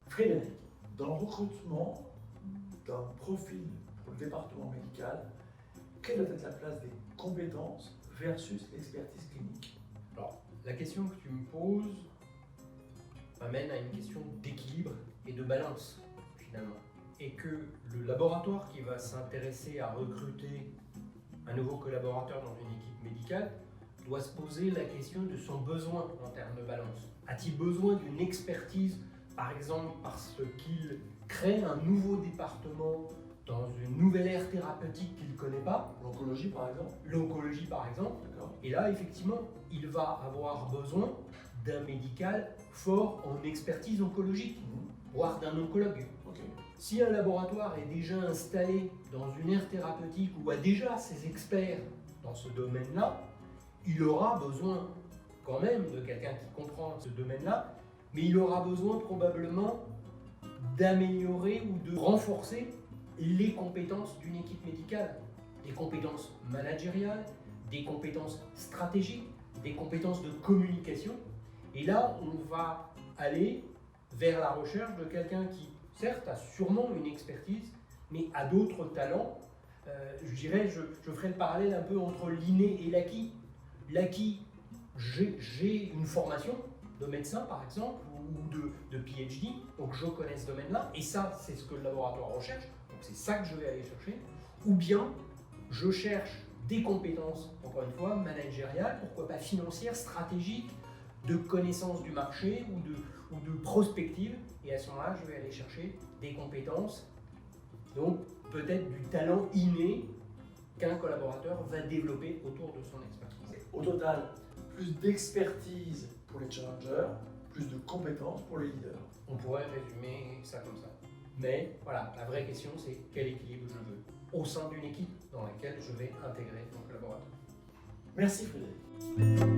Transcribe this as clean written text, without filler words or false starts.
Frédéric, dans le recrutement d'un profil pour le département médical, quelle doit être la place des compétences versus l'expertise clinique? Alors, la question que tu me poses m'amène à une question d'équilibre et de balance, finalement. Et que le laboratoire qui va s'intéresser à recruter un nouveau collaborateur dans une équipe médicale doit se poser la question de son besoin en termes de balance. A-t-il besoin d'une expertise, par exemple parce qu'il crée un nouveau département dans une nouvelle ère thérapeutique qu'il ne connaît pas, L'oncologie par exemple? l'oncologie par exemple, D'accord. et là effectivement il va avoir besoin d'un médical fort en expertise oncologique, voire d'un oncologue. Ok. Si un laboratoire est déjà installé dans une aire thérapeutique ou a déjà ses experts dans ce domaine-là, il aura besoin quand même de quelqu'un qui comprend ce domaine-là, mais il aura besoin probablement d'améliorer ou de renforcer les compétences d'une équipe médicale, des compétences managériales, des compétences stratégiques, des compétences de communication. Et là, on va aller vers la recherche de quelqu'un qui, certes, a sûrement une expertise, mais a d'autres talents. Je dirais, je ferai le parallèle un peu entre l'inné et l'acquis. L'acquis, j'ai une formation de médecin par exemple, ou de PhD, donc je connais ce domaine-là, et ça, c'est ce que le laboratoire recherche, donc c'est ça que je vais aller chercher. Ou bien, je cherche des compétences, encore une fois, managériales, pourquoi pas financières, stratégiques, de connaissance du marché ou de prospective, et à ce moment-là, je vais aller chercher des compétences, donc peut-être du talent inné qu'un collaborateur va développer autour de son expertise. Au total, plus d'expertise pour les challengers, plus de compétences pour les leaders. On pourrait résumer ça comme ça. Mais voilà, la vraie question c'est quel équilibre je veux au sein d'une équipe dans laquelle je vais intégrer mon collaborateur. Merci Frédéric.